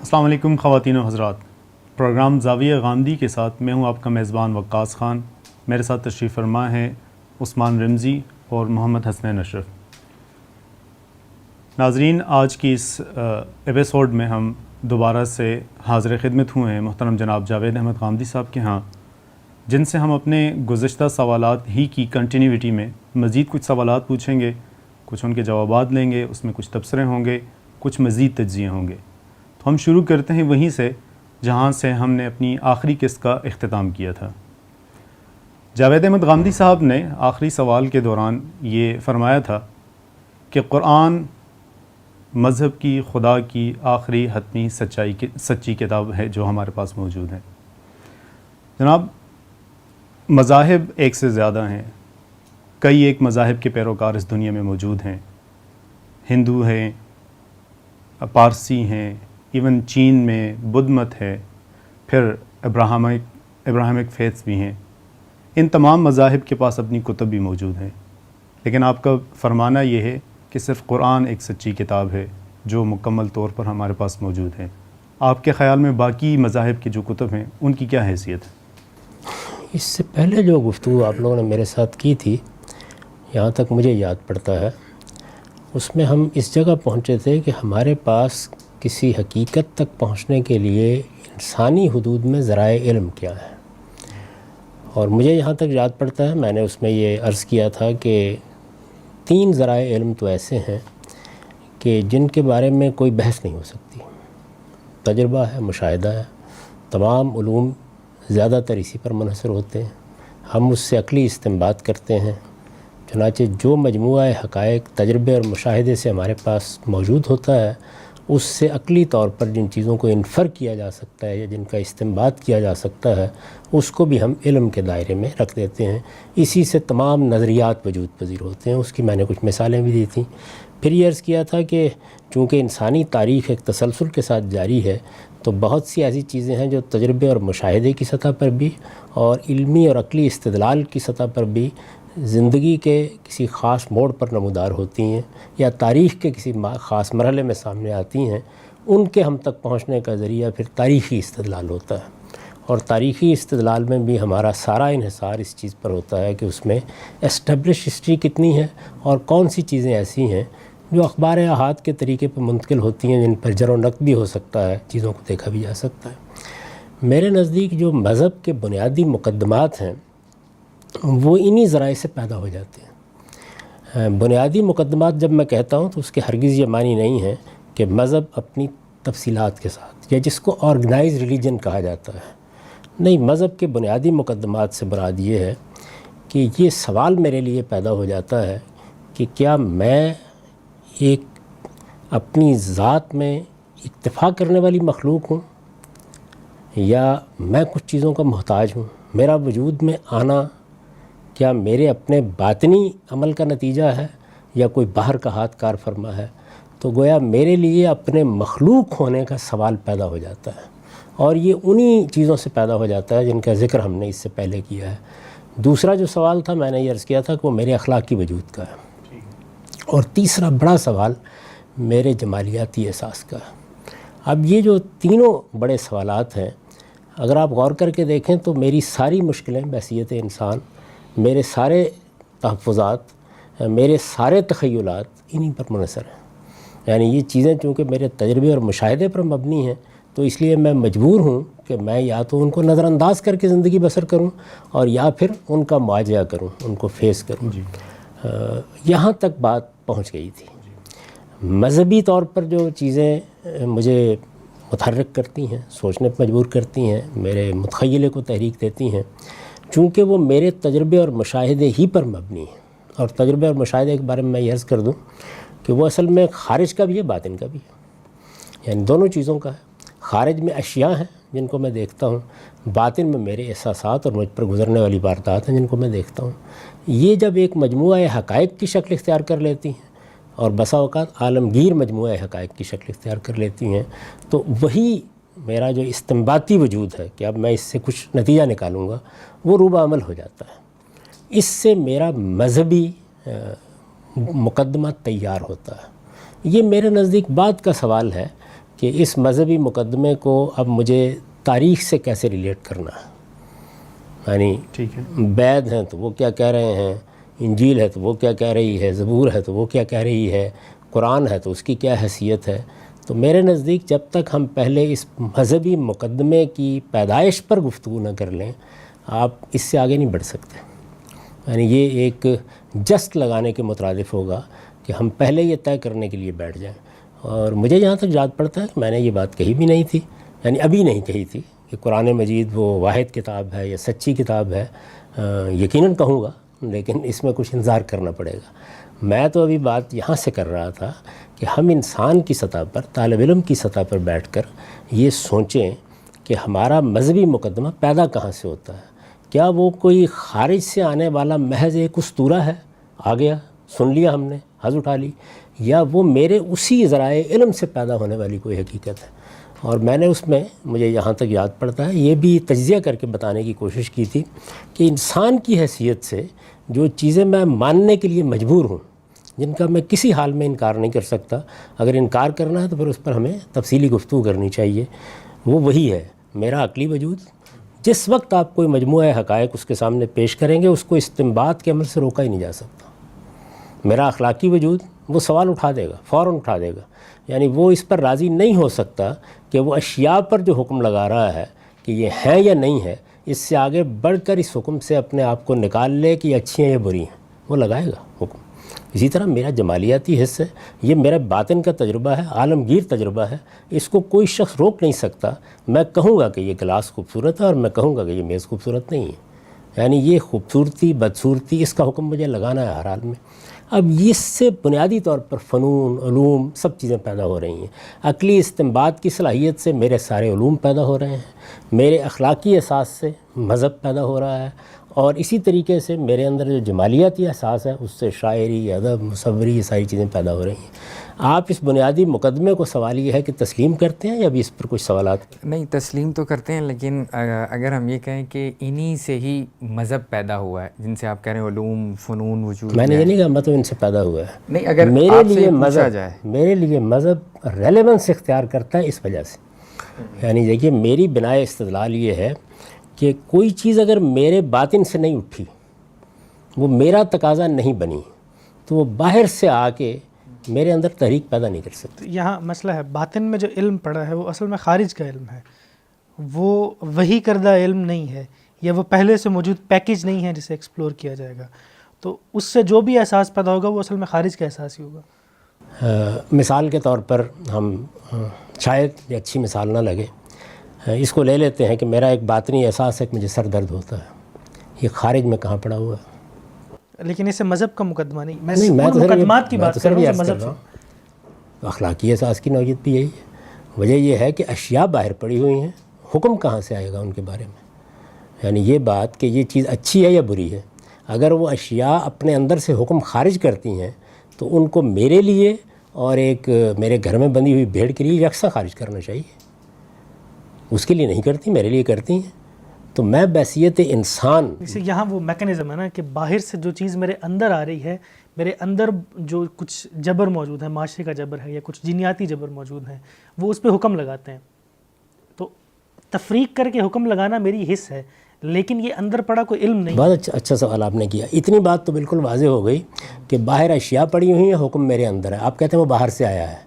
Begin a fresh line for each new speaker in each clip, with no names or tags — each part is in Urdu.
السلام علیکم خواتین و حضرات، پروگرام زاویہ غامدی کے ساتھ میں ہوں آپ کا میزبان وقاص خان۔ میرے ساتھ تشریف فرما ہیں عثمان رمزی اور محمد حسنین اشرف۔ ناظرین، آج کی اس ایپیسوڈ میں ہم دوبارہ سے حاضر خدمت ہوئے ہیں محترم جناب جاوید احمد غامدی صاحب کے ہاں، جن سے ہم اپنے گزشتہ سوالات ہی کی کنٹینیوٹی میں مزید کچھ سوالات پوچھیں گے، کچھ ان کے جوابات لیں گے، اس میں کچھ تبصرے ہوں گے، کچھ مزید تجزیے ہوں گے۔ تو ہم شروع کرتے ہیں وہیں سے جہاں سے ہم نے اپنی آخری قسط کا اختتام کیا تھا۔ جاوید احمد غامدی صاحب نے آخری سوال کے دوران یہ فرمایا تھا کہ قرآن مذہب کی، خدا کی آخری حتمی سچی کتاب ہے جو ہمارے پاس موجود ہے۔ جناب، مذاہب ایک سے زیادہ ہیں، کئی ایک مذاہب کے پیروکار اس دنیا میں موجود ہیں۔ ہندو ہیں، پارسی ہیں، ایون چین میں بدھ مت ہے، پھر ابراہمک فیتھس بھی ہیں۔ ان تمام مذاہب کے پاس اپنی کتب بھی موجود ہیں، لیکن آپ کا فرمانا یہ ہے کہ صرف قرآن ایک سچی کتاب ہے جو مکمل طور پر ہمارے پاس موجود ہے۔ آپ کے خیال میں باقی مذاہب کی جو کتب ہیں ان کی کیا حیثیت ہے؟
اس سے پہلے جو گفتگو آپ لوگوں نے میرے ساتھ کی تھی، یہاں تک مجھے یاد پڑتا ہے، اس میں ہم اس جگہ پہنچے تھے کہ ہمارے پاس کسی حقیقت تک پہنچنے کے لیے انسانی حدود میں ذرائع علم کیا ہے۔ اور مجھے یہاں تک یاد پڑتا ہے، میں نے اس میں یہ عرض کیا تھا کہ 3 ذرائع علم تو ایسے ہیں کہ جن کے بارے میں کوئی بحث نہیں ہو سکتی۔ تجربہ ہے، مشاہدہ ہے، تمام علوم زیادہ تر اسی پر منحصر ہوتے ہیں۔ ہم اس سے عقلی استنباط کرتے ہیں، چنانچہ جو مجموعہ حقائق تجربے اور مشاہدے سے ہمارے پاس موجود ہوتا ہے، اس سے عقلی طور پر جن چیزوں کو انفر کیا جا سکتا ہے یا جن کا استنباط کیا جا سکتا ہے، اس کو بھی ہم علم کے دائرے میں رکھ دیتے ہیں۔ اسی سے تمام نظریات وجود پذیر ہوتے ہیں۔ اس کی میں نے کچھ مثالیں بھی دی تھیں۔ پھر یہ عرض کیا تھا کہ چونکہ انسانی تاریخ ایک تسلسل کے ساتھ جاری ہے، تو بہت سی ایسی چیزیں ہیں جو تجربے اور مشاہدے کی سطح پر بھی اور علمی اور عقلی استدلال کی سطح پر بھی زندگی کے کسی خاص موڑ پر نمودار ہوتی ہیں یا تاریخ کے کسی خاص مرحلے میں سامنے آتی ہیں۔ ان کے ہم تک پہنچنے کا ذریعہ پھر تاریخی استدلال ہوتا ہے، اور تاریخی استدلال میں بھی ہمارا سارا انحصار اس چیز پر ہوتا ہے کہ اس میں اسٹیبلش ہسٹری کتنی ہے اور کون سی چیزیں ایسی ہیں جو اخبار احاد کے طریقے پر منتقل ہوتی ہیں، جن پر جر و نقد بھی ہو سکتا ہے، چیزوں کو دیکھا بھی جا سکتا ہے۔ میرے نزدیک جو مذہب کے بنیادی مقدمات ہیں وہ انہی ذرائع سے پیدا ہو جاتے ہیں۔ بنیادی مقدمات جب میں کہتا ہوں تو اس کے ہرگز یہ معنی نہیں ہے کہ مذہب اپنی تفصیلات کے ساتھ، یا جس کو آرگنائز ریلیجن کہا جاتا ہے، نہیں، مذہب کے بنیادی مقدمات سے مراد یہ ہے کہ یہ سوال میرے لیے پیدا ہو جاتا ہے کہ کیا میں ایک اپنی ذات میں اکتفا کرنے والی مخلوق ہوں، یا میں کچھ چیزوں کا محتاج ہوں؟ میرا وجود میں آنا کیا میرے اپنے باطنی عمل کا نتیجہ ہے یا کوئی باہر کا ہاتھ کار فرما ہے؟ تو گویا میرے لیے اپنے مخلوق ہونے کا سوال پیدا ہو جاتا ہے، اور یہ انہی چیزوں سے پیدا ہو جاتا ہے جن کا ذکر ہم نے اس سے پہلے کیا ہے۔ دوسرا جو سوال تھا، میں نے یہ عرض کیا تھا کہ وہ میرے اخلاقی وجود کا ہے، اور تیسرا بڑا سوال میرے جمالیاتی احساس کا ہے۔ اب یہ جو تینوں بڑے سوالات ہیں، اگر آپ غور کر کے دیکھیں تو میری ساری مشکلیں بحیثیت انسان، میرے سارے تحفظات، میرے سارے تخیلات انہی پر منحصر ہیں۔ یعنی یہ چیزیں چونکہ میرے تجربے اور مشاہدے پر مبنی ہیں، تو اس لیے میں مجبور ہوں کہ میں یا تو ان کو نظر انداز کر کے زندگی بسر کروں، اور یا پھر ان کا معاجزہ کروں، ان کو فیس کروں۔ یہاں تک بات پہنچ گئی تھی۔ مذہبی طور پر جو چیزیں مجھے متحرک کرتی ہیں، سوچنے پر مجبور کرتی ہیں، میرے متخیلے کو تحریک دیتی ہیں، چونکہ وہ میرے تجربے اور مشاہدے ہی پر مبنی ہیں۔ اور تجربے اور مشاہدے کے بارے میں میں یہ عرض کر دوں کہ وہ اصل میں خارج کا بھی ہے، باطن کا بھی ہے، یعنی دونوں چیزوں کا ہے۔ خارج میں اشیاء ہیں جن کو میں دیکھتا ہوں، باطن میں میرے احساسات اور مجھ پر گزرنے والی واردات ہیں جن کو میں دیکھتا ہوں۔ یہ جب ایک مجموعہ حقائق کی شکل اختیار کر لیتی ہیں، اور بسا اوقات عالمگیر مجموعہ حقائق کی شکل اختیار کر لیتی ہیں، تو وہی میرا جو استنباطی وجود ہے کہ اب میں اس سے کچھ نتیجہ نکالوں گا، وہ روبہ عمل ہو جاتا ہے۔ اس سے میرا مذہبی مقدمہ تیار ہوتا ہے۔ یہ میرے نزدیک بات کا سوال ہے کہ اس مذہبی مقدمے کو اب مجھے تاریخ سے کیسے ریلیٹ کرنا ہے. یعنی
ٹھیک ہے.
بیت ہیں تو وہ کیا کہہ رہے ہیں، انجیل ہے تو وہ کیا کہہ رہی ہے، زبور ہے تو وہ کیا کہہ رہی ہے، قرآن ہے تو اس کی کیا حیثیت ہے. تو میرے نزدیک جب تک ہم پہلے اس مذہبی مقدمے کی پیدائش پر گفتگو نہ کر لیں، آپ اس سے آگے نہیں بڑھ سکتے. یعنی یہ ایک جسٹ لگانے کے مترادف ہوگا کہ ہم پہلے یہ طے کرنے کے لیے بیٹھ جائیں. اور مجھے جہاں تک یاد پڑتا ہے کہ میں نے یہ بات کہی بھی نہیں تھی، یعنی ابھی نہیں کہی تھی کہ قرآن مجید وہ واحد کتاب ہے یا سچی کتاب ہے. یقیناً کہوں گا، لیکن اس میں کچھ انتظار کرنا پڑے گا. میں تو ابھی بات یہاں سے کر رہا تھا کہ ہم انسان کی سطح پر، طالب علم کی سطح پر بیٹھ کر یہ سوچیں کہ ہمارا مذہبی مقدمہ پیدا کہاں سے ہوتا ہے. کیا وہ کوئی خارج سے آنے والا محض ایک اسطورہ ہے، آ گیا سن لیا ہم نے، حظ اٹھا لی، یا وہ میرے اسی ذرائع علم سے پیدا ہونے والی کوئی حقیقت ہے. اور میں نے اس میں، مجھے یہاں تک یاد پڑتا ہے، یہ بھی تجزیہ کر کے بتانے کی کوشش کی تھی کہ انسان کی حیثیت سے جو چیزیں میں ماننے کے لیے مجبور ہوں، جن کا میں کسی حال میں انکار نہیں کر سکتا، اگر انکار کرنا ہے تو پھر اس پر ہمیں تفصیلی گفتگو کرنی چاہیے. وہ وہی ہے میرا عقلی وجود. جس وقت آپ کوئی مجموعہ حقائق اس کے سامنے پیش کریں گے، اس کو استنباط کے عمل سے روکا ہی نہیں جا سکتا. میرا اخلاقی وجود وہ سوال اٹھا دے گا، فوراً اٹھا دے گا. یعنی وہ اس پر راضی نہیں ہو سکتا کہ وہ اشیاء پر جو حکم لگا رہا ہے کہ یہ ہیں یا نہیں ہے، اس سے آگے بڑھ کر اس حکم سے اپنے آپ کو نکال لے کہ یہ اچھی ہیں یا بری ہیں. وہ لگائے گا حکم. اسی طرح میرا جمالیاتی حصہ ہے، یہ میرا باطن کا تجربہ ہے، عالمگیر تجربہ ہے. اس کو کوئی شخص روک نہیں سکتا. میں کہوں گا کہ یہ گلاس خوبصورت ہے اور میں کہوں گا کہ یہ میز خوبصورت نہیں ہے. یعنی یہ خوبصورتی بدصورتی اس کا حکم مجھے لگانا ہے ہر حال میں. اب اس سے بنیادی طور پر فنون، علوم، سب چیزیں پیدا ہو رہی ہیں. عقلی استنباط کی صلاحیت سے میرے سارے علوم پیدا ہو رہے ہیں. میرے اخلاقی احساس سے مذہب پیدا ہو رہا ہے. اور اسی طریقے سے میرے اندر جو جمالیاتی احساس ہے، اس سے شاعری، ادب، مصوری، یہ ساری چیزیں پیدا ہو رہی ہیں. آپ اس بنیادی مقدمے کو، سوال یہ ہے کہ تسلیم کرتے ہیں یا ابھی اس پر کچھ سوالات؟
نہیں، تسلیم تو کرتے ہیں، لیکن اگر ہم یہ کہیں کہ انہی سے ہی مذہب پیدا ہوا ہے، جن سے آپ کہہ رہے ہیں علوم، فنون وجود
میں نے یہ نہیں کہا مطلب ان سے پیدا ہوا ہے.
نہیں، اگر
میرے لیے مذہب، میرے لیے مذہب ریلیونس اختیار کرتا ہے اس وجہ سے. یعنی دیکھیے، میری بناء استدلال یہ ہے کہ کوئی چیز اگر میرے باطن سے نہیں اٹھی، وہ میرا تقاضا نہیں بنی، تو وہ باہر سے آ کے میرے اندر تحریک پیدا نہیں کر سکتی.
یہاں مسئلہ ہے، باطن میں جو علم پڑا ہے وہ اصل میں خارج کا علم ہے، وہ وحی کردہ علم نہیں ہے، یا وہ پہلے سے موجود پیکج نہیں ہے جسے ایکسپلور کیا جائے گا. تو اس سے جو بھی احساس پیدا ہوگا وہ اصل میں خارج کا احساس ہی ہوگا.
مثال کے طور پر ہم، شاید یہ اچھی مثال نہ لگے، اس کو لے لیتے ہیں کہ میرا ایک باطنی احساس ہے کہ مجھے سر درد ہوتا ہے. یہ خارج میں کہاں پڑا ہوا ہے؟
لیکن اسے مذہب کا مقدمہ نہیں،
میں تو
مقدمات کی بات کر رہا ہوں مذہب سے.
اخلاقی احساس کی نوعیت بھی یہی ہے. وجہ یہ ہے کہ اشیاء باہر پڑی ہوئی ہیں، حکم کہاں سے آئے گا ان کے بارے میں؟ یعنی یہ بات کہ یہ چیز اچھی ہے یا بری ہے، اگر وہ اشیاء اپنے اندر سے حکم خارج کرتی ہیں تو ان کو میرے لیے اور ایک میرے گھر میں بندھی ہوئی بھیڑ کے لیے یکساں خارج کرنا چاہیے. اس کے لیے نہیں کرتی، میرے لیے کرتی ہیں. تو میں بحیثیت انسان،
یہاں وہ میکانزم ہے نا کہ باہر سے جو چیز میرے اندر آ رہی ہے، میرے اندر جو کچھ جبر موجود ہے، معاشرے کا جبر ہے یا کچھ جینیاتی جبر موجود ہیں، وہ اس پہ حکم لگاتے ہیں. تو تفریق کر کے حکم لگانا میری حص ہے، لیکن یہ اندر پڑا کوئی علم نہیں.
بہت اچھا سوال آپ نے کیا. اتنی بات تو بالکل واضح ہو گئی کہ باہر اشیاء پڑی ہوئی ہیں، حکم میرے اندر ہے. آپ کہتے ہیں وہ باہر سے آیا ہے،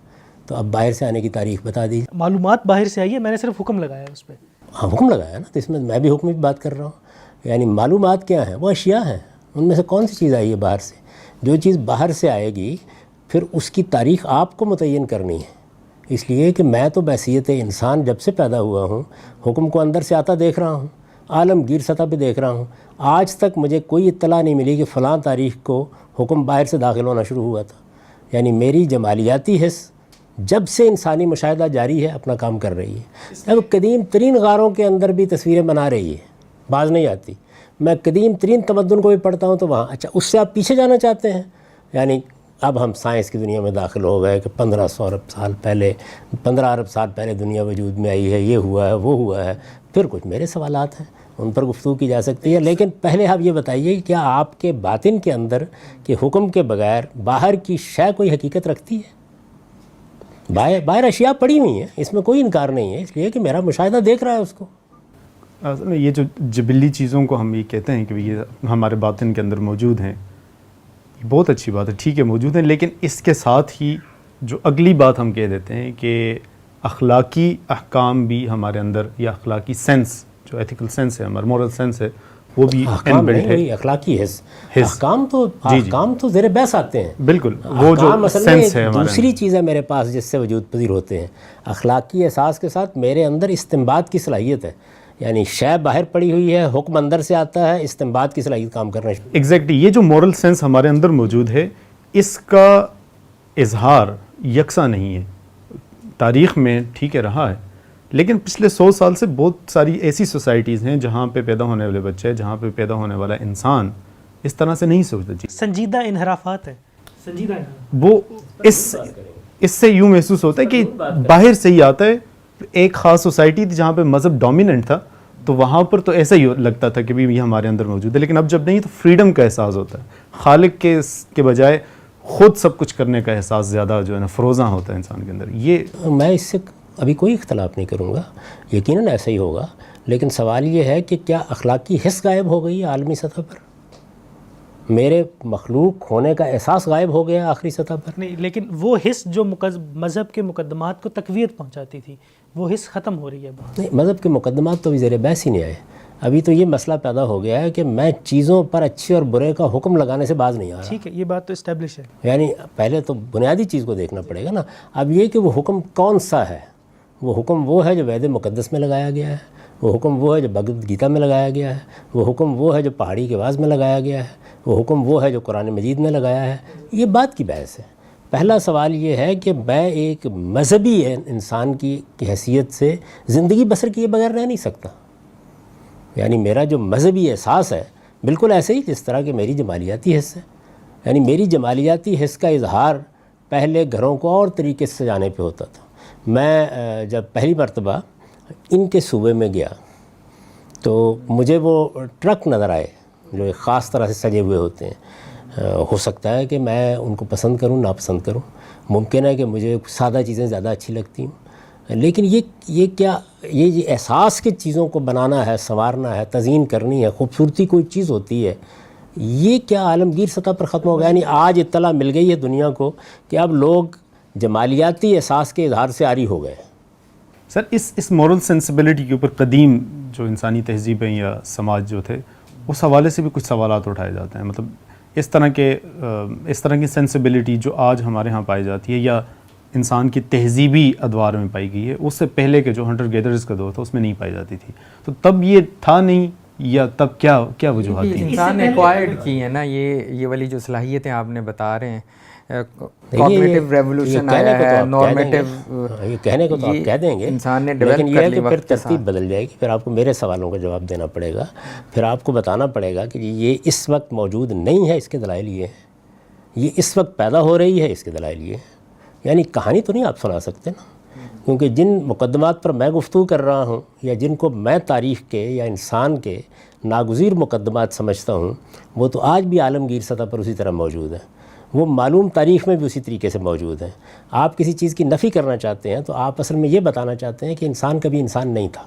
تو اب باہر سے آنے کی تاریخ بتا دیجیے.
معلومات باہر سے آئی ہے، میں نے صرف حکم لگایا اس پہ.
ہاں، حکم لگایا نا، تو اس میں بھی حکم کی بات کر رہا ہوں. یعنی معلومات کیا ہیں؟ وہ اشیاء ہیں. ان میں سے کون سی چیز آئی ہے باہر سے؟ جو چیز باہر سے آئے گی پھر اس کی تاریخ آپ کو متعین کرنی ہے. اس لیے کہ میں تو بحیثیت انسان جب سے پیدا ہوا ہوں، حکم کو اندر سے آتا دیکھ رہا ہوں، عالمگیر سطح پہ دیکھ رہا ہوں. آج تک مجھے کوئی اطلاع نہیں ملی کہ فلاں تاریخ کو حکم باہر سے داخل ہونا شروع ہوا تھا. یعنی میری جمالیاتی حس جب سے انسانی مشاہدہ جاری ہے اپنا کام کر رہی ہے. اب قدیم ترین غاروں کے اندر بھی تصویریں بنا رہی ہے، باز نہیں آتی. میں قدیم ترین تمدن کو بھی پڑھتا ہوں تو وہاں، اچھا اس سے آپ پیچھے جانا چاہتے ہیں؟ یعنی اب ہم سائنس کی دنیا میں داخل ہو گئے کہ 1500 ارب سال پہلے، 15 ارب سال پہلے دنیا وجود میں آئی ہے، یہ ہوا ہے، وہ ہوا ہے. پھر کچھ میرے سوالات ہیں، ان پر گفتگو کی جا سکتی ہے. لیکن پہلے آپ یہ بتائیے کہ کیا آپ کے باطن کے اندر کہ حکم کے بغیر باہر کی شے کوئی حقیقت رکھتی ہے؟ باہر اشیاء پڑی ہوئی ہیں، اس میں کوئی انکار نہیں ہے، اس لیے کہ میرا مشاہدہ دیکھ رہا ہے اس کو.
اصل میں یہ جو جبلی چیزوں کو ہم یہ کہتے ہیں کہ یہ ہمارے باطن کے اندر موجود ہیں، یہ بہت اچھی بات ہے، ٹھیک ہے موجود ہیں، لیکن اس کے ساتھ ہی جو اگلی بات ہم کہہ دیتے ہیں کہ اخلاقی احکام بھی ہمارے اندر، یا اخلاقی سینس جو ایتھیکل سینس ہے، ہمارا مورل سینس ہے، وہ بھی
احکام
inbuilt
نہیں،
ہے.
وہی اخلاقی حص.
حص.
احکام تو زیر بحث آتے ہیں.
بالکل وہ جو
احکام اصل میں
سینس ہے ہمارے
دوسری چیز ہے میرے پاس جس سے وجود پذیر ہوتے ہیں. اخلاقی احساس کے ساتھ میرے اندر استنباط کی صلاحیت ہے، یعنی شے باہر پڑی ہوئی ہے، حکم اندر سے آتا ہے، استنباط کی صلاحیت کام کرنا شروع.
ایگزیکٹلی یہ جو مورل سینس ہمارے اندر موجود ہے، اس کا اظہار یکساں نہیں ہے. تاریخ میں ٹھیک ہے رہا ہے، لیکن پچھلے 100 سال سے بہت ساری ایسی سوسائٹیز ہیں جہاں پہ پیدا ہونے والے بچے، جہاں پہ پیدا ہونے والا انسان اس طرح سے نہیں سوچتا. جی
سنجیدہ انحرافات ہیں، سنجیدہ انحراف.
وہ اس سے یوں محسوس ہوتا ہے کہ باہر سے ہی آتا ہے. ایک خاص سوسائٹی تھی جہاں پہ مذہب ڈومیننٹ تھا، تو وہاں پر تو ایسا ہی لگتا تھا کہ بھی یہ ہمارے اندر موجود ہے، لیکن اب جب نہیں تو فریڈم کا احساس ہوتا ہے. خالق کے بجائے خود سب کچھ کرنے کا احساس زیادہ جو ہے نا فروزاں ہوتا ہے انسان کے اندر. یہ
میں اس سے ابھی کوئی اختلاف نہیں کروں گا، یقیناً ایسا ہی ہوگا، لیکن سوال یہ ہے کہ کیا اخلاقی حس غائب ہو گئی ہے عالمی سطح پر؟ میرے مخلوق ہونے کا احساس غائب ہو گیا آخری سطح پر؟
نہیں، لیکن وہ حس جو مذہب کے مقدمات کو تقویت پہنچاتی تھی، وہ حس ختم ہو رہی ہے.
نہیں، مذہب کے مقدمات تو ابھی زیر بحث ہی نہیں آئے. ابھی تو یہ مسئلہ پیدا ہو گیا ہے کہ میں چیزوں پر اچھے اور برے کا حکم لگانے سے باز نہیں آ رہا.
ٹھیک ہے، یہ بات تو اسٹیبلش ہے.
یعنی پہلے تو بنیادی چیز کو دیکھنا پڑے گا نا. اب یہ کہ وہ حکم کون سا ہے، وہ حکم وہ ہے جو وید مقدس میں لگایا گیا ہے، وہ حکم وہ ہے جو بھگوت گیتا میں لگایا گیا ہے، وہ حکم وہ ہے جو پہاڑی کے آواز میں لگایا گیا ہے، وہ حکم وہ ہے جو قرآن مجید میں لگایا ہے. یہ بات کی بحث ہے. پہلا سوال یہ ہے کہ میں ایک مذہبی انسان کی حیثیت سے زندگی بسر کیے بغیر رہ نہیں سکتا. یعنی میرا جو مذہبی احساس ہے بالکل ایسے ہی جس طرح کہ میری جمالیاتی حس ہے. یعنی میری جمالیاتی حس کا اظہار پہلے گھروں کو اور طریقے سے سجانے پہ ہوتا تھا. میں جب پہلی مرتبہ ان کے صوبے میں گیا تو مجھے وہ ٹرک نظر آئے جو ایک خاص طرح سے سجے ہوئے ہوتے ہیں. ہو سکتا ہے کہ میں ان کو پسند کروں، ناپسند کروں، ممکن ہے کہ مجھے سادہ چیزیں زیادہ اچھی لگتی ہوں، لیکن یہ کیا یہ احساس کی چیزوں کو بنانا ہے، سنوارنا ہے، تزئین کرنی ہے، خوبصورتی کوئی چیز ہوتی ہے، یہ کیا عالمگیر سطح پر ختم ہو گیا؟ یعنی آج اطلاع مل گئی ہے دنیا کو کہ اب لوگ جمالیاتی احساس کے اظہار سے عاری ہو گئے.
سر اس مورل سینسبلٹی کے اوپر قدیم جو انسانی تہذیبیں یا سماج جو تھے اس حوالے سے بھی کچھ سوالات اٹھائے جاتے ہیں. مطلب اس طرح کی سینسبلٹی جو آج ہمارے ہاں پائی جاتی ہے یا انسان کی تہذیبی ادوار میں پائی گئی ہے، اس سے پہلے کے جو ہنٹر گیدرز کا دور تھا اس میں نہیں پائی جاتی تھی. تو تب یہ تھا نہیں، یا تب کیا وجوہات تھیں؟
انسان نے ایکوائرڈ کی ہے نا یہ والی جو صلاحیتیں آپ نے بتا رہے ہیں. کوگنیٹو ریولوشن آیا ہے، نارمیٹو،
یہ کہنے کو تو آپ کہہ دیں گے،
انسان نے
لیکن
ڈیولپ
یہ
کر
ہے
لی
کہ پھر
وقت کے
ترتیب
ساتھ.
بدل جائے گی. پھر آپ کو میرے سوالوں کا جواب دینا پڑے گا، پھر آپ کو بتانا پڑے گا کہ یہ اس وقت موجود نہیں ہے، اس کے دلائل یہ ہیں. یہ اس وقت پیدا ہو رہی ہے، اس کے دلائل یہ ہیں. یعنی کہانی تو نہیں آپ سنا سکتے نا، کیونکہ جن مقدمات پر میں گفتگو کر رہا ہوں یا جن کو میں تاریخ کے یا انسان کے ناگزیر مقدمات سمجھتا ہوں، وہ تو آج بھی عالمگیر سطح پر اسی طرح موجود ہیں. وہ معلوم تاریخ میں بھی اسی طریقے سے موجود ہیں. آپ کسی چیز کی نفی کرنا چاہتے ہیں تو آپ اصل میں یہ بتانا چاہتے ہیں کہ انسان کبھی انسان نہیں تھا.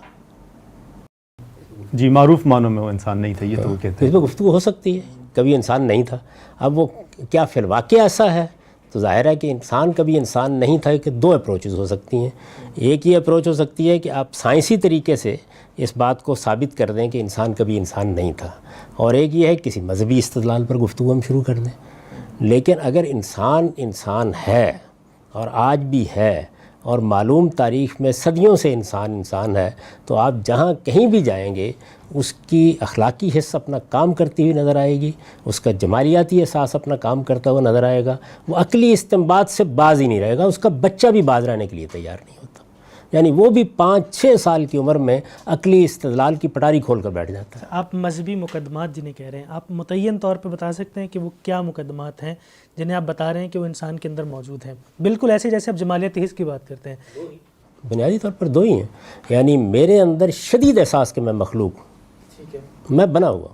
جی، معروف معنوں میں وہ انسان نہیں تھا، یہ تو وہ کہتے ہیں.
اس پہ گفتگو ہو سکتی ہے، کبھی انسان نہیں تھا. اب وہ کیا فی الواقع ایسا ہے؟ تو ظاہر ہے کہ انسان کبھی انسان نہیں تھا. کہ دو اپروچز ہو سکتی ہیں. ایک یہ اپروچ ہو سکتی ہے کہ آپ سائنسی طریقے سے اس بات کو ثابت کر دیں کہ انسان کبھی انسان نہیں تھا، اور ایک یہ ہے کہ کسی مذہبی استدلال پر گفتگو ہم شروع کر دیں. لیکن اگر انسان ہے اور آج بھی ہے اور معلوم تاریخ میں صدیوں سے انسان ہے، تو آپ جہاں کہیں بھی جائیں گے اس کی اخلاقی حص اپنا کام کرتی ہوئی نظر آئے گی، اس کا جمالیاتی احساس اپنا کام کرتا ہوا نظر آئے گا. وہ عقلی استنباط سے باز ہی نہیں رہے گا. اس کا بچہ بھی باز رہنے کے لیے تیار نہیں ہوتا. یعنی وہ بھی 5-6 سال کی عمر میں عقلی استدلال کی پٹاری کھول کر بیٹھ جاتا ہے.
آپ مذہبی مقدمات جنہیں کہہ رہے ہیں، آپ متعین طور پہ بتا سکتے ہیں کہ وہ کیا مقدمات ہیں جنہیں آپ بتا رہے ہیں کہ وہ انسان کے اندر موجود ہیں، بالکل ایسے جیسے آپ جمالیاتی حس کی بات کرتے ہیں؟
بنیادی طور پر دو ہی ہیں. یعنی میرے اندر شدید احساس کہ میں مخلوق ہوں، میں بنا ہوا،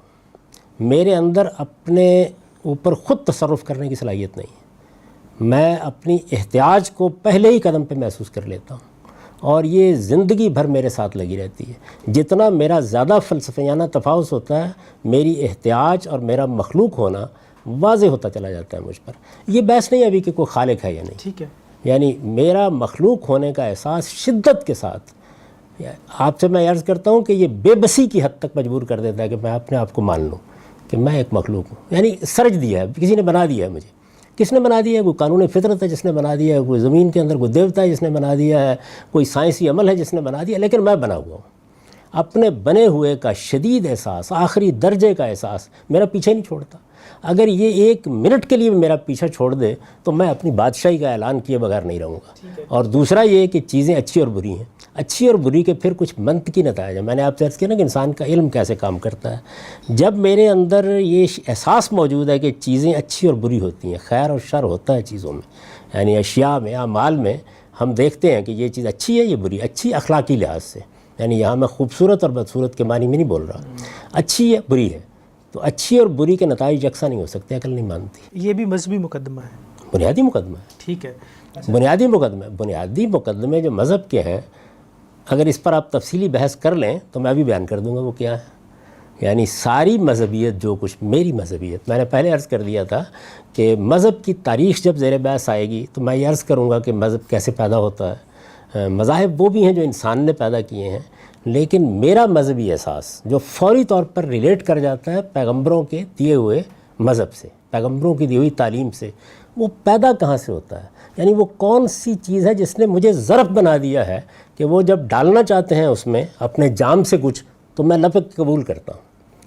میرے اندر اپنے اوپر خود تصرف کرنے کی صلاحیت نہیں ہے. میں اپنی احتیاج کو پہلے ہی قدم پہ محسوس کر لیتا ہوں، اور یہ زندگی بھر میرے ساتھ لگی رہتی ہے۔ جتنا میرا زیادہ فلسفیانہ تفاوت ہوتا ہے، میری احتیاج اور میرا مخلوق ہونا واضح ہوتا چلا جاتا ہے مجھ پر۔ یہ بحث نہیں ابھی کہ کوئی خالق ہے یا نہیں،
ٹھیک ہے،
یعنی میرا مخلوق ہونے کا احساس شدت کے ساتھ آپ سے میں عرض کرتا ہوں کہ یہ بے بسی کی حد تک مجبور کر دیتا ہے کہ میں اپنے آپ کو مان لوں کہ میں ایک مخلوق ہوں، یعنی سرج دیا ہے، کسی نے بنا دیا ہے مجھے۔ کس نے بنا دیا ہے؟ کوئی قانون فطرت ہے جس نے بنا دیا ہے، کوئی زمین کے اندر کوئی دیوتا ہے جس نے بنا دیا ہے، کوئی سائنسی عمل ہے جس نے بنا دیا، لیکن میں بنا ہوا ہوں۔ اپنے بنے ہوئے کا شدید احساس، آخری درجے کا احساس میرا پیچھے نہیں چھوڑتا۔ اگر یہ ایک منٹ کے لیے میرا پیچھا چھوڑ دے تو میں اپنی بادشاہی کا اعلان کیے بغیر نہیں رہوں گا۔ اور دوسرا یہ کہ چیزیں اچھی اور بری ہیں، اچھی اور بری کے پھر کچھ منطقی نتائج ہیں۔ میں نے آپ سے عرض کیا نا کہ انسان کا علم کیسے کام کرتا ہے۔ جب میرے اندر یہ احساس موجود ہے کہ چیزیں اچھی اور بری ہوتی ہیں، خیر اور شر ہوتا ہے چیزوں میں، یعنی اشیاء میں، اعمال میں ہم دیکھتے ہیں کہ یہ چیز اچھی ہے، یہ بری، اچھی اخلاقی لحاظ سے، یعنی یہاں میں خوبصورت اور بدصورت کے معنی میں نہیں بول رہا، اچھی ہے بری ہے، تو اچھی اور بری کے نتائج یکساں نہیں ہو سکتے، عقل نہیں مانتی۔
یہ بھی مذہبی مقدمہ ہے،
بنیادی مقدمہ ہے،
ٹھیک ہے،
بنیادی مقدمے جو مذہب کے ہیں، اگر اس پر آپ تفصیلی بحث کر لیں تو میں ابھی بیان کر دوں گا وہ کیا ہے۔ یعنی ساری مذہبیت جو کچھ میری مذہبیت، میں نے پہلے عرض کر دیا تھا کہ مذہب کی تاریخ جب زیر بحث آئے گی تو میں یہ عرض کروں گا کہ مذہب کیسے پیدا ہوتا ہے۔ مذاہب وہ بھی ہیں جو انسان نے پیدا کیے ہیں، لیکن میرا مذہبی احساس جو فوری طور پر ریلیٹ کر جاتا ہے پیغمبروں کے دیے ہوئے مذہب سے، پیغمبروں کی دی ہوئی تعلیم سے، وہ پیدا کہاں سے ہوتا ہے؟ یعنی وہ کون سی چیز ہے جس نے مجھے ظرف بنا دیا ہے کہ وہ جب ڈالنا چاہتے ہیں اس میں اپنے جام سے کچھ تو میں لپک قبول کرتا ہوں۔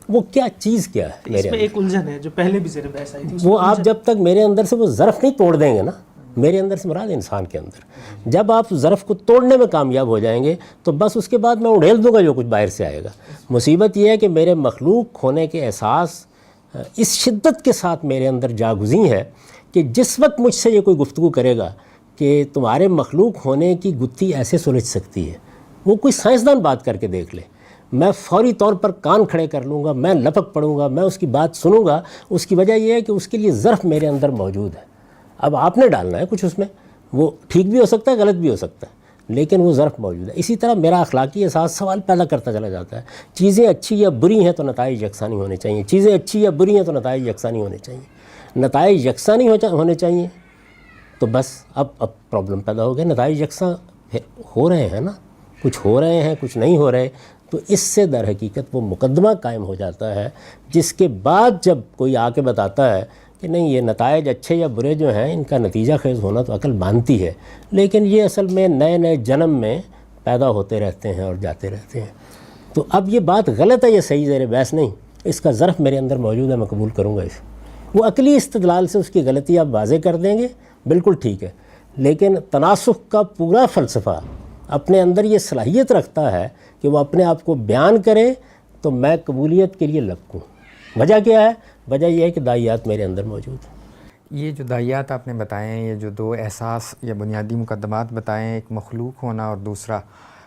وہ کیا چیز کیا ہے میرے
اس میں ایک الجھن ہے جو پہلے بھی زیر بحث آئی تھی،
وہ آپ جب تک میرے اندر سے وہ ظرف نہیں توڑ دیں گے نا، میرے اندر سے مراد انسان کے اندر، جب آپ ظرف کو توڑنے میں کامیاب ہو جائیں گے تو بس اس کے بعد میں اڑیل دوں گا جو کچھ باہر سے آئے گا۔ مصیبت یہ ہے کہ میرے مخلوق ہونے کے احساس اس شدت کے ساتھ میرے اندر جاگزیں ہے کہ جس وقت مجھ سے یہ کوئی گفتگو کرے گا کہ تمہارے مخلوق ہونے کی گتھی ایسے سلجھ سکتی ہے، وہ کوئی سائنسدان بات کر کے دیکھ لے، میں فوری طور پر کان کھڑے کر لوں گا، میں لپک پڑوں گا، میں اس کی بات سنوں گا۔ اس کی وجہ یہ ہے کہ اس کے لیے ظرف میرے اندر موجود ہے، اب آپ نے ڈالنا ہے کچھ اس میں، وہ ٹھیک بھی ہو سکتا ہے، غلط بھی ہو سکتا ہے، لیکن وہ ظرف موجود ہے۔ اسی طرح میرا اخلاقی احساس سوال پیدا کرتا چلا جاتا ہے، چیزیں اچھی یا بری ہیں تو نتائج یکساں نہیں ہونے چاہیے، چیزیں اچھی یا بری ہیں تو نتائج یکساں نہیں ہونے چاہیے، نتائج یکساں نہیں ہونے چاہیے تو بس اب پرابلم پیدا ہو گیا۔ نتائج یکساں ہو رہے ہیں نا، کچھ ہو رہے ہیں کچھ نہیں ہو رہے، تو اس سے در حقیقت وہ مقدمہ قائم ہو جاتا ہے، جس کے بعد جب کوئی آ کے بتاتا ہے کہ نہیں یہ نتائج اچھے یا برے جو ہیں ان کا نتیجہ خیز ہونا تو عقل مانتی ہے، لیکن یہ اصل میں نئے نئے جنم میں پیدا ہوتے رہتے ہیں اور جاتے رہتے ہیں۔ تو اب یہ بات غلط ہے، یہ صحیح زیر بحث نہیں، اس کا ظرف میرے اندر موجود ہے، میں قبول کروں گا اسے۔ وہ عقلی استدلال سے اس کی غلطی آپ واضح کر دیں گے، بالکل ٹھیک ہے، لیکن تناسخ کا پورا فلسفہ اپنے اندر یہ صلاحیت رکھتا ہے کہ وہ اپنے آپ کو بیان کرے تو میں قبولیت کے لیے لپکوں۔ وجہ کیا ہے؟ وجہ یہ ہے کہ داعیات میرے اندر موجود ہیں۔
یہ جو داعیات آپ نے بتائے ہیں، یہ جو دو احساس یا بنیادی مقدمات بتائے ہیں، ایک مخلوق ہونا اور دوسرا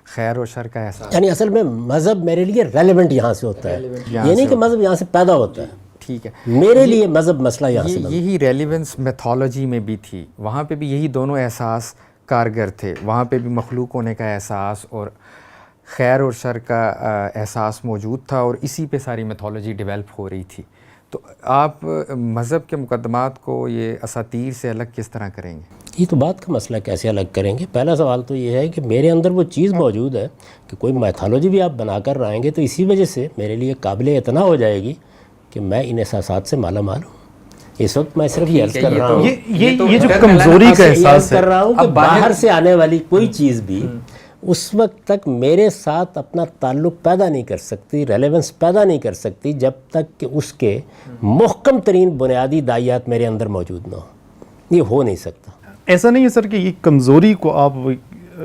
خیر و شر کا احساس،
یعنی اصل میں مذہب میرے لیے ریلیونٹ یہاں سے ہوتا ہے، یہ نہیں کہ مذہب یہاں سے پیدا ہوتا ہے،
ٹھیک ہے،
میرے لیے مذہب مسئلہ یہاں سے
یہی ریلیونس میتھولوجی میں بھی تھی، وہاں پہ بھی یہی دونوں احساس کارگر تھے، وہاں پہ بھی مخلوق ہونے کا احساس اور خیر اور شر کا احساس موجود تھا، اور اسی پہ ساری میتھولوجی ڈیولپ ہو رہی تھی۔ تو آپ مذہب کے مقدمات کو یہ اساطیر سے الگ کس طرح کریں گے؟
یہ تو بات کا مسئلہ کیسے الگ کریں گے؟ پہلا سوال تو یہ ہے کہ میرے اندر وہ چیز موجود ہے کہ کوئی میتھولوجی بھی آپ بنا کر رہیں گے تو اسی وجہ سے میرے لیے قابل اعتنا ہو جائے گی کہ میں ان احساسات سے مالا مال ہوں۔ اس وقت میں صرف یہ عرض کر رہا ہوں،
یہ جو کمزوری کا احساس
کر رہا ہوں کہ باہر سے آنے والی کوئی چیز بھی اس وقت تک میرے ساتھ اپنا تعلق پیدا نہیں کر سکتی، ریلیونس پیدا نہیں کر سکتی جب تک کہ اس کے محکم ترین بنیادی داعیات میرے اندر موجود نہ ہوں۔ یہ ہو نہیں سکتا۔
ایسا نہیں ہے سر کہ یہ کمزوری کو آپ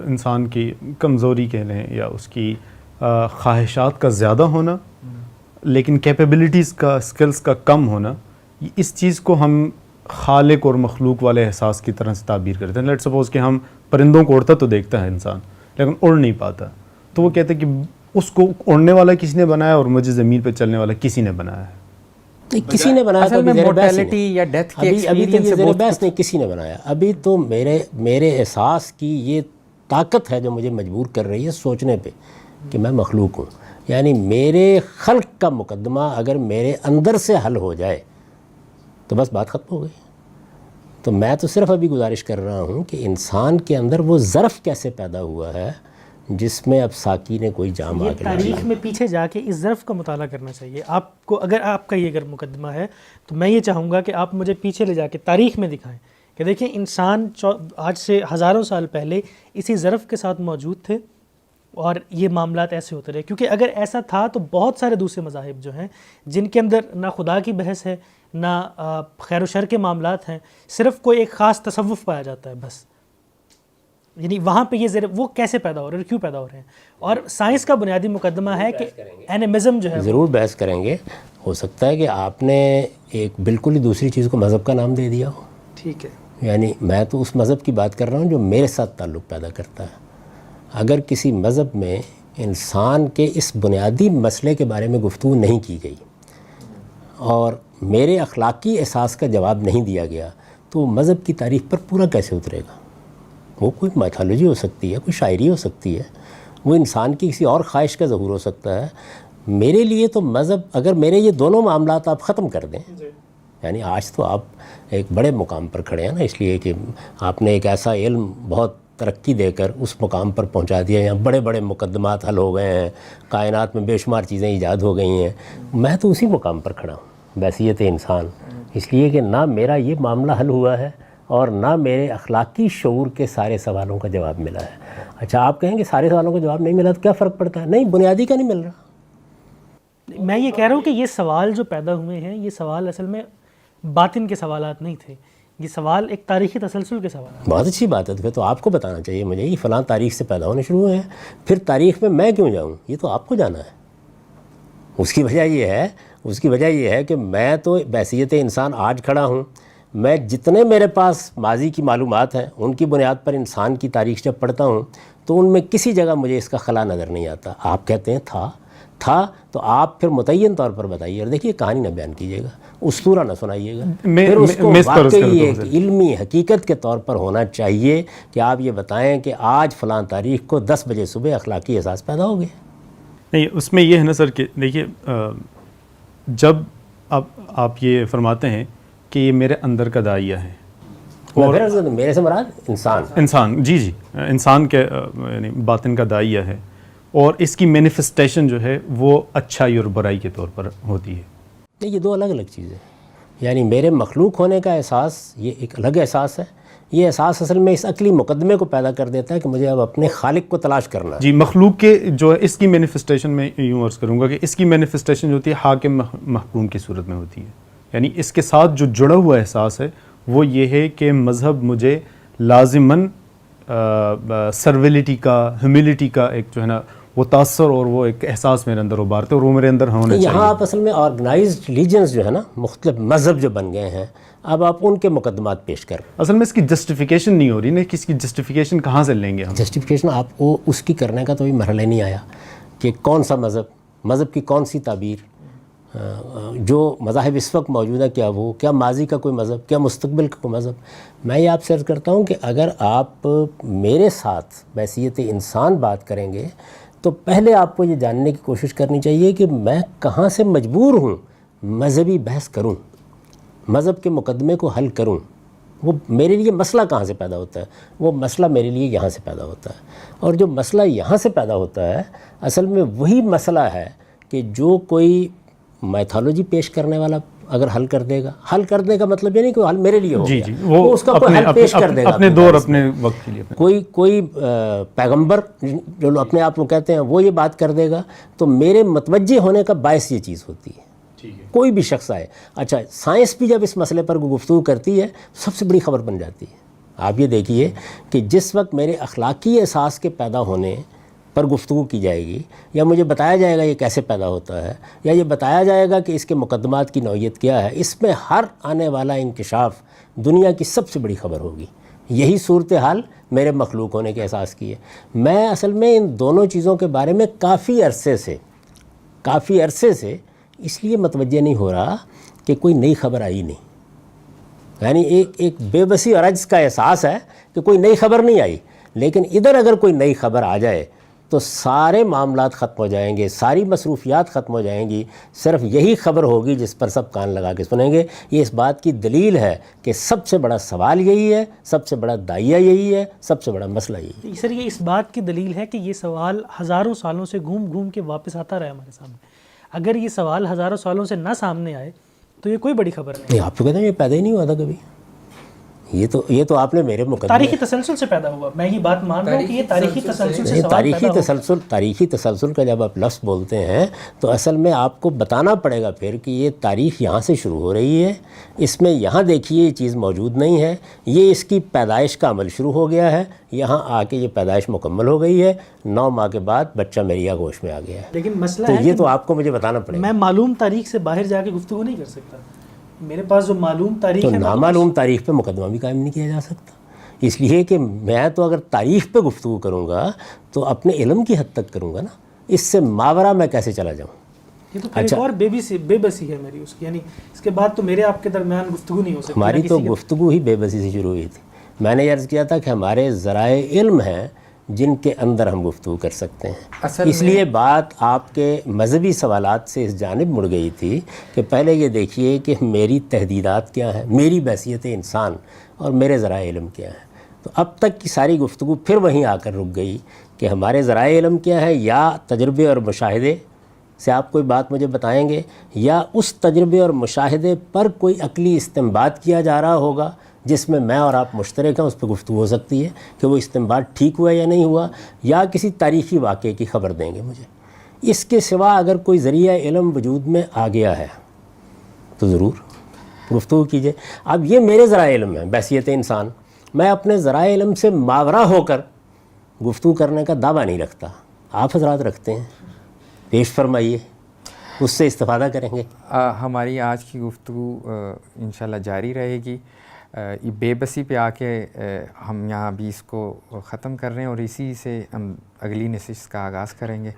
انسان کی کمزوری کہہ لیں یا اس کی خواہشات کا زیادہ ہونا، لیکن کیپیبلٹیز کا، اسکلز کا کم ہونا، اس چیز کو ہم خالق اور مخلوق والے احساس کی طرح سے تعبیر کرتے ہیں۔ لیٹ سپوز کہ ہم پرندوں کو اڑتا تو دیکھتا ہے انسان، لیکن اڑ نہیں پاتا، تو وہ کہتے ہیں کہ اس کو اڑنے والا کسی نے بنایا اور مجھے زمین پہ چلنے والا کسی نے بنایا ہے۔
کسی نے بنایا
اصل میں mortality یا death کے experience سے
زیر بحث نہیں کسی نے بنایا. ابھی تو میرے احساس کی یہ طاقت ہے جو مجھے مجبور کر رہی ہے سوچنے پہ کہ میں مخلوق ہوں. یعنی میرے خلق کا مقدمہ اگر میرے اندر سے حل ہو جائے تو بس بات ختم ہو گئی. تو میں تو صرف ابھی گزارش کر رہا ہوں کہ انسان کے اندر وہ ظرف کیسے پیدا ہوا ہے جس میں اب ساقی نے کوئی جام آ کے
تاریخ میں پیچھے جا کے اس ظرف کا مطالعہ کرنا چاہیے آپ کو. اگر آپ کا یہ اگر مقدمہ ہے تو میں یہ چاہوں گا کہ آپ مجھے پیچھے لے جا کے تاریخ میں دکھائیں کہ دیکھیں انسان آج سے ہزاروں سال پہلے اسی ظرف کے ساتھ موجود تھے اور یہ معاملات ایسے ہوتے رہے. کیونکہ اگر ایسا تھا تو بہت سارے دوسرے مذاہب جو ہیں جن کے اندر نہ خدا کی بحث ہے نہ خیر و شر کے معاملات ہیں, صرف کوئی ایک خاص تصوف پایا جاتا ہے بس. یعنی وہاں پہ یہ وہ کیسے پیدا ہو رہے ہیں, کیوں پیدا ہو رہے ہیں. اور سائنس کا بنیادی مقدمہ ہے کہ اینیمزم جو ہے
ضرور بحث کریں گے. ہو سکتا ہے کہ آپ نے ایک بالکل ہی دوسری چیز کو مذہب کا نام دے دیا ہو.
ٹھیک ہے,
یعنی میں تو اس مذہب کی بات کر رہا ہوں جو میرے ساتھ تعلق پیدا کرتا ہے. اگر کسی مذہب میں انسان کے اس بنیادی مسئلے کے بارے میں گفتگو نہیں کی گئی اور میرے اخلاقی احساس کا جواب نہیں دیا گیا تو وہ مذہب کی تاریخ پر پورا کیسے اترے گا؟ وہ کوئی میتھالوجی ہو سکتی ہے, کوئی شاعری ہو سکتی ہے, وہ انسان کی کسی اور خواہش کا ظہور ہو سکتا ہے. میرے لیے تو مذہب, اگر میرے یہ دونوں معاملات آپ ختم کر دیں, یعنی آج تو آپ ایک بڑے مقام پر کھڑے ہیں نا, اس لیے کہ آپ نے ایک ایسا علم بہت ترقی دے کر اس مقام پر پہنچا دیا, یہاں بڑے بڑے مقدمات حل ہو گئے ہیں, کائنات میں بے شمار چیزیں ایجاد ہو گئی ہیں. میں تو اسی مقام پر کھڑا ہوں بحیثیت انسان, اس لیے کہ نہ میرا یہ معاملہ حل ہوا ہے اور نہ میرے اخلاقی شعور کے سارے سوالوں کا جواب ملا ہے. اچھا آپ کہیں کہ سارے سوالوں کا جواب نہیں ملا تو کیا فرق پڑتا ہے؟ نہیں, بنیادی کا نہیں مل رہا.
میں یہ کہہ رہا ہوں کہ یہ سوال جو پیدا ہوئے ہیں یہ سوال اصل میں باطن کے سوالات نہیں تھے, یہ سوال ایک تاریخی تسلسل کے سوال ہیں.
بہت اچھی بات ہے, تو آپ کو بتانا چاہیے مجھے یہ فلاں تاریخ سے پیدا ہونے شروع ہوئے ہیں, پھر تاریخ میں میں کیوں جاؤں, یہ تو آپ کو جانا ہے. اس کی وجہ یہ ہے کہ میں تو بحیثیت انسان آج کھڑا ہوں. میں جتنے میرے پاس ماضی کی معلومات ہیں ان کی بنیاد پر انسان کی تاریخ جب پڑھتا ہوں تو ان میں کسی جگہ مجھے اس کا خلا نظر نہیں آتا. آپ کہتے ہیں تھا تو آپ پھر متعین طور پر بتائیے, اور دیکھیے کہانی نہ بیان کیجیے گا, اسطورہ نہ سنائیے گا, پھر اس کو واقعی ایک علمی حقیقت کے طور پر ہونا چاہیے کہ آپ یہ بتائیں کہ آج فلاں تاریخ کو 10 بجے صبح اخلاقی احساس پیدا ہو گیا. نہیں,
اس میں یہ ہے نا سر کہ دیکھیے جب آپ یہ فرماتے ہیں کہ یہ میرے اندر کا داعیہ ہے,
اور میرے سے مراد انسان
جی انسان کے یعنی باطن کا داعیہ ہے, اور اس کی مینیفسٹیشن جو ہے وہ اچھائی اور برائی کے طور پر ہوتی ہے.
یہ دو الگ الگ چیزیں. یعنی میرے مخلوق ہونے کا احساس یہ ایک الگ احساس ہے. یہ احساس اصل میں اس عقلی مقدمے کو پیدا کر دیتا ہے کہ مجھے اب اپنے خالق کو تلاش کرنا ہے.
جی, مخلوق کے جو ہے اس کی مینیفسٹیشن میں یوں عرض کروں گا کہ اس کی مینیفسٹیشن جو ہوتی ہے حاکم محکوم کی صورت میں ہوتی ہے. یعنی اس کے ساتھ جو جڑا ہوا احساس ہے وہ یہ ہے کہ مذہب مجھے لازماً سرویلٹی کا, ہیوملٹی کا ایک جو ہے نا وہ تاثر اور وہ ایک احساس میرے اندر ابھارتے اور وہ میرے اندر ہونا چاہیے.
یہاں آپ اصل میں آرگنائزڈ ریلیجنز جو ہے نا, مختلف مذہب جو بن گئے ہیں, اب آپ ان کے مقدمات پیش کر.
اصل میں اس کی جسٹیفیکیشن نہیں ہو رہی نا, کہ اس کی جسٹیفیکیشن کہاں سے لیں گے ہم؟
جسٹیفیکیشن آپ کو اس کی کرنے کا تو بھی مرحلہ نہیں آیا کہ کون سا مذہب کی کون سی تعبیر, جو مذاہب اس وقت موجود ہے کیا ماضی کا کوئی مذہب, کیا مستقبل کا کوئی مذہب. میں یہ آپ سے عرض کرتا ہوں کہ اگر آپ میرے ساتھ بحیثیت انسان بات کریں گے تو پہلے آپ کو یہ جاننے کی کوشش کرنی چاہیے کہ میں کہاں سے مجبور ہوں مذہبی بحث کروں, مذہب کے مقدمے کو حل کروں. وہ میرے لیے مسئلہ کہاں سے پیدا ہوتا ہے؟ وہ مسئلہ میرے لیے یہاں سے پیدا ہوتا ہے, اور جو مسئلہ یہاں سے پیدا ہوتا ہے اصل میں وہی مسئلہ ہے کہ جو کوئی میتھالوجی پیش کرنے والا اگر حل کر دے گا, حل کرنے کا مطلب یہ نہیں کہ حل میرے لیے ہو گیا, وہ اس کا کوئی حل پیش کر دے گا
اپنے دور اپنے وقت کے لیے.
کوئی پیغمبر جو اپنے آپ کو کہتے ہیں وہ یہ بات کر دے گا تو میرے متوجہ ہونے کا باعث یہ چیز ہوتی ہے. کوئی بھی شخص آئے. اچھا, سائنس بھی جب اس مسئلے پر گفتگو کرتی ہے سب سے بڑی خبر بن جاتی ہے. آپ یہ دیکھیے کہ جس وقت میرے اخلاقی احساس کے پیدا ہونے پر گفتگو کی جائے گی, یا مجھے بتایا جائے گا یہ کیسے پیدا ہوتا ہے, یا یہ بتایا جائے گا کہ اس کے مقدمات کی نوعیت کیا ہے, اس میں ہر آنے والا انکشاف دنیا کی سب سے بڑی خبر ہوگی. یہی صورتحال میرے مخلوق ہونے کے احساس کی ہے. میں اصل میں ان دونوں چیزوں کے بارے میں کافی عرصے سے اس لیے متوجہ نہیں ہو رہا کہ کوئی نئی خبر آئی نہیں، یعنی ایک بے بسی اور عجز کا احساس ہے کہ کوئی نئی خبر نہیں آئی، لیکن ادھر اگر کوئی نئی خبر آ جائے تو سارے معاملات ختم ہو جائیں گے، ساری مصروفیات ختم ہو جائیں گی، صرف یہی خبر ہوگی جس پر سب کان لگا کے سنیں گے۔ یہ اس بات کی دلیل ہے کہ سب سے بڑا سوال یہی ہے، سب سے بڑا داعیہ یہی ہے، سب سے بڑا مسئلہ یہی ہے۔
سر یہ اس بات کی دلیل ہے کہ یہ سوال ہزاروں سالوں سے گھوم گھوم کے واپس آتا رہا ہمارے سامنے۔ اگر یہ سوال ہزاروں سالوں سے نہ سامنے آئے تو یہ کوئی بڑی خبر نہیں۔
آپ تو کہتے ہیں یہ پیدا ہی نہیں ہوا تھا کبھی، یہ تو آپ نے میرے مقدمے
تاریخی تسلسل سے پیدا ہوا، میں یہ بات مان رہا ہوں کہ یہ تاریخی تسلسل سے سوال پیدا ہوا۔
تاریخی تسلسل کا جب آپ لفظ بولتے ہیں تو اصل میں آپ کو بتانا پڑے گا پھر کہ یہ تاریخ یہاں سے شروع ہو رہی ہے، اس میں یہاں دیکھیے یہ چیز موجود نہیں ہے، یہ اس کی پیدائش کا عمل شروع ہو گیا ہے، یہاں آ کے یہ پیدائش مکمل ہو گئی ہے، 9 ماہ کے بعد بچہ میری آغوش میں آ گیا ہے۔
لیکن مسئلہ
تو
ہے
یہ تو آپ کو مجھے بتانا پڑے گا۔
میں معلوم تاریخ سے باہر جا کے گفتگو نہیں کر سکتا، میرے پاس جو معلوم تاریخ
تو
ہے
نامعلوم تاریخ پہ مقدمہ بھی قائم نہیں کیا جا سکتا، اس لیے کہ میں تو اگر تاریخ پہ گفتگو کروں گا تو اپنے علم کی حد تک کروں گا نا، اس سے ماورا میں کیسے چلا جاؤں؟
یہ تو پھر ایک اور بے بسی ہے میری اس کی، یعنی اس کے بعد تو میرے آپ کے درمیان گفتگو نہیں ہو سکتی۔
ہماری تو گفتگو ہی بے بسی سے شروع ہوئی تھی۔ میں نے عرض کیا تھا کہ ہمارے ذرائع علم ہیں جن کے اندر ہم گفتگو کر سکتے ہیں، اس لیے بات آپ کے مذہبی سوالات سے اس جانب مڑ گئی تھی کہ پہلے یہ دیکھیے کہ میری تحدیدات کیا ہیں، میری بحیثیت انسان اور میرے ذرائع علم کیا ہیں۔ تو اب تک کی ساری گفتگو پھر وہیں آ کر رک گئی کہ ہمارے ذرائع علم کیا ہے، یا تجربے اور مشاہدے سے آپ کوئی بات مجھے بتائیں گے، یا اس تجربے اور مشاہدے پر کوئی عقلی استنباط کیا جا رہا ہوگا جس میں میں اور آپ مشترک ہیں، اس پہ گفتگو ہو سکتی ہے کہ وہ استنباط ٹھیک ہوا یا نہیں ہوا، یا کسی تاریخی واقعے کی خبر دیں گے مجھے۔ اس کے سوا اگر کوئی ذریعہ علم وجود میں آ گیا ہے تو ضرور گفتگو کیجئے۔ اب یہ میرے ذرائع علم ہیں، بحیثیت انسان، میں اپنے ذرائع علم سے ماورا ہو کر گفتگو کرنے کا دعویٰ نہیں رکھتا، آپ حضرات رکھتے ہیں، پیش فرمائیے، اس سے استفادہ کریں گے۔
ہماری آج کی گفتگو انشاءاللہ جاری رہے گی۔ یہ بے بسی پہ آ کے ہم یہاں بھی اس کو ختم کر رہے ہیں اور اسی سے ہم اگلی نشست کا آغاز کریں گے۔